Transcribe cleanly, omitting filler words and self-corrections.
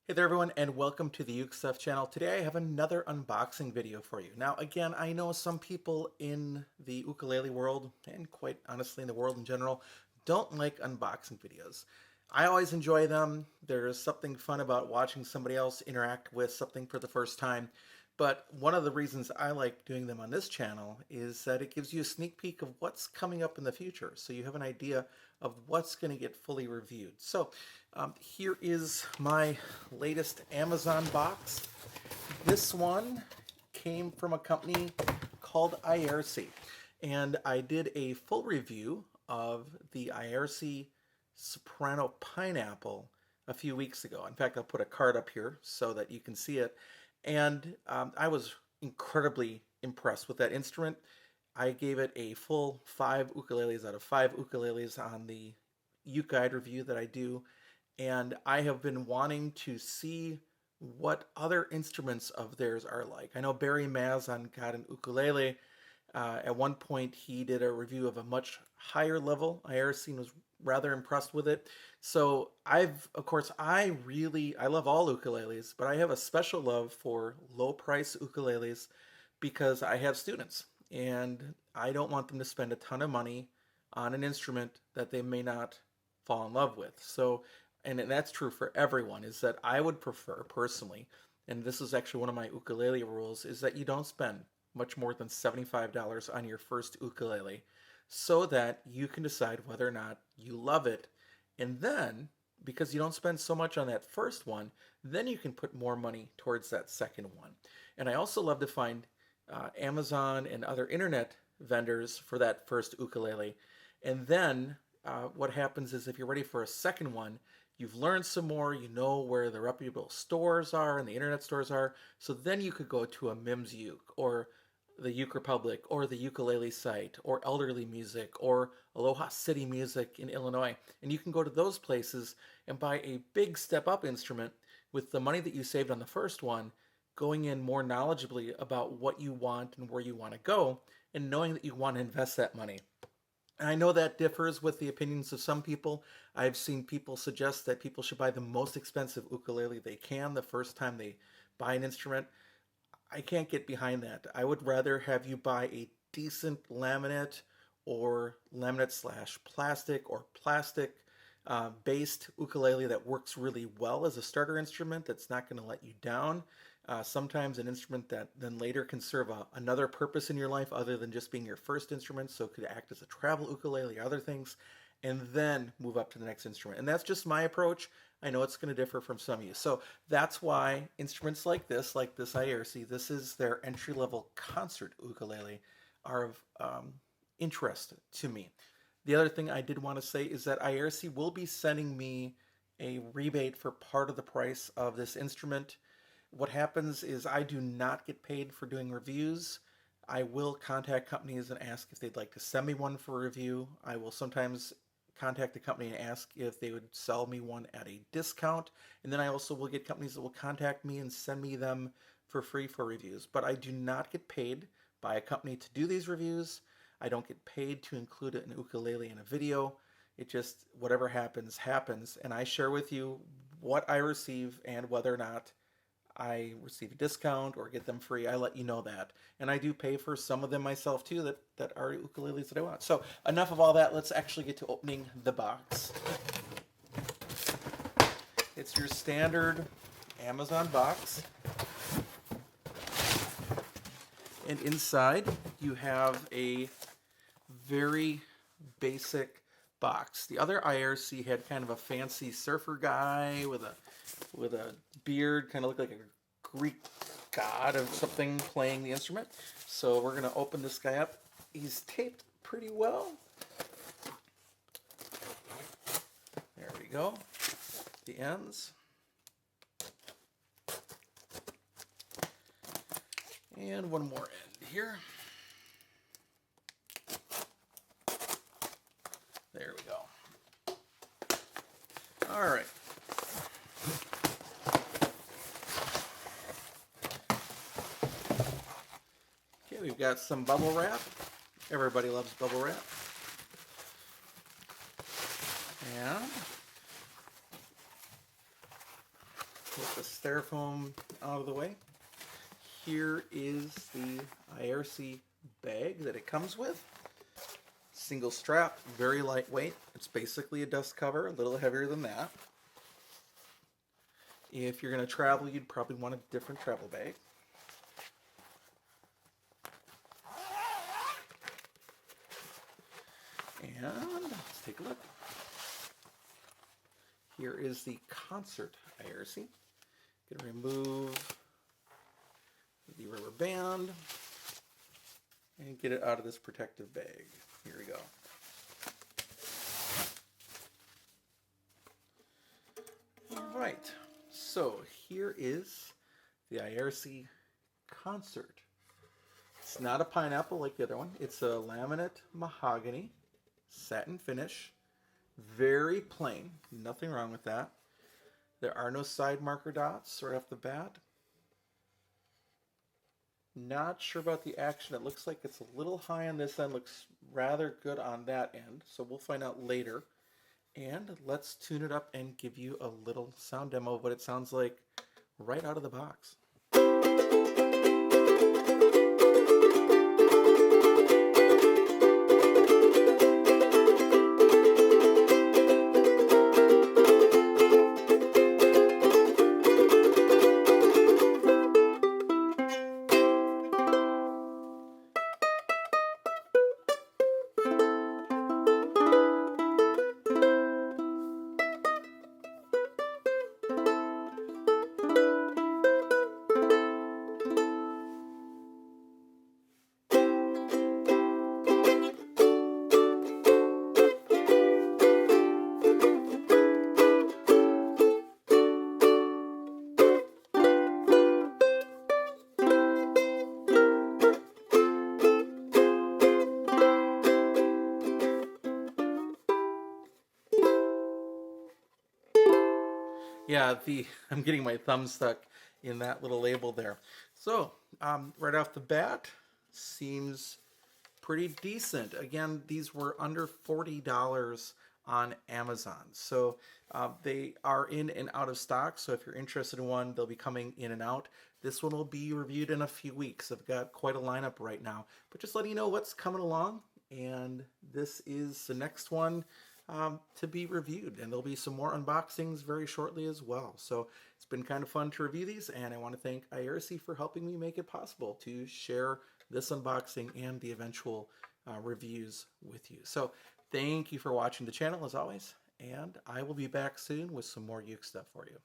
Hey there everyone, and welcome to the UkeStuff channel. Today I have another unboxing video for you. Now again, I know some people in the ukulele world, and quite honestly in the world in general, don't like unboxing videos. I always enjoy them. There's something fun about watching somebody else interact with something for the first time. But one of the reasons I like doing them on this channel is that it gives you a sneak peek of what's coming up in the future. So you have an idea of what's going to get fully reviewed. So here is my latest Amazon box. This one came from a company called Aiersi. And I did a full review of the Aiersi Soprano Pineapple a few weeks ago. In fact, I'll put a card up here so that you can see it. And I was incredibly impressed with that instrument. I gave it a full 5 ukuleles out of 5 ukuleles on the uke guide review that I do. And I have been wanting to see what other instruments of theirs are like. I know Barry Mazon got an ukulele. At one point, he did a review of a much higher level. Aiersi was rather impressed with it. So of course, I love all ukuleles, but I have a special love for low price ukuleles because I have students and I don't want them to spend a ton of money on an instrument that they may not fall in love with. So, and that's true for everyone, is that I would prefer personally, and this is actually one of my ukulele rules, is that you don't spend much more than $75 on your first ukulele so that you can decide whether or not you love it. And then, because you don't spend so much on that first one, then you can put more money towards that second one. And I also love to find Amazon and other internet vendors for that first ukulele. And then what happens is if you're ready for a second one, you've learned some more, you know where the reputable stores are and the internet stores are. So then you could go to a Mims Uke or the Uke Republic or the ukulele site or Elderly Music or Aloha City Music in Illinois. And you can go to those places and buy a big step up instrument with the money that you saved on the first one, going in more knowledgeably about what you want and where you want to go, and knowing that you want to invest that money. And I know that differs with the opinions of some people. I've seen people suggest that people should buy the most expensive ukulele they can the first time they buy an instrument. I can't get behind that. I would rather have you buy a decent laminate or laminate slash plastic or plastic based ukulele that works really well as a starter instrument that's not going to let you down. Sometimes an instrument that then later can serve another purpose in your life other than just being your first instrument, so it could act as a travel ukulele or other things, and then move up to the next instrument. And that's just my approach. I know it's going to differ from some of you. So that's why instruments like this Aiersi, this is their entry-level concert ukulele, are of interest to me. The other thing I did want to say is that Aiersi will be sending me a rebate for part of the price of this instrument. What happens is I do not get paid for doing reviews. I will contact companies and ask if they'd like to send me one for review. I will sometimes contact the company and ask if they would sell me one at a discount. And then I also will get companies that will contact me and send me them for free for reviews. But I do not get paid by a company to do these reviews. I don't get paid to include an ukulele in a video. It just, whatever happens, happens. And I share with you what I receive and whether or not I receive a discount or get them free. I let you know that. And I do pay for some of them myself too that are ukuleles that I want. So enough of all that. Let's actually get to opening the box. It's your standard Amazon box. And inside you have a very basic box. The other Aiersi had kind of a fancy surfer guy with a beard, kind of looked like a Greek god of something playing the instrument. So we're going to open this guy up. He's taped pretty well. There we go. The ends. And one more end here. There we go. All right. Okay, we've got some bubble wrap. Everybody loves bubble wrap. And we'll the styrofoam out of the way. Here is the Aiersi bag that it comes with. Single strap, very lightweight. It's basically a dust cover, a little heavier than that. If you're going to travel, you'd probably want a different travel bag. And let's take a look. Here is the Concert Aiersi. Going to remove the rubber band and get it out of this protective bag. Here we go. All right, so here is the Aiersi Concert. It's not a pineapple like the other one. It's a laminate mahogany satin finish. Very plain, nothing wrong with that. There are no side marker dots right off the bat. Not sure about the action. It looks like it's a little high on this end, looks rather good on that end, so we'll find out later. And let's tune it up and give you a little sound demo of what it sounds like right out of the box. Yeah, I'm getting my thumb stuck in that little label there. So, right off the bat, seems pretty decent. Again, these were under $40 on Amazon. So they are in and out of stock. So if you're interested in one, they'll be coming in and out. This one will be reviewed in a few weeks. I've got quite a lineup right now. But just letting you know what's coming along. And this is the next one to be reviewed, and there'll be some more unboxings very shortly as well. So it's been kind of fun to review these, and I want to thank Aiersi for helping me make it possible to share this unboxing and the eventual reviews with you. So thank you for watching the channel as always, and I will be back soon with some more Uke stuff for you.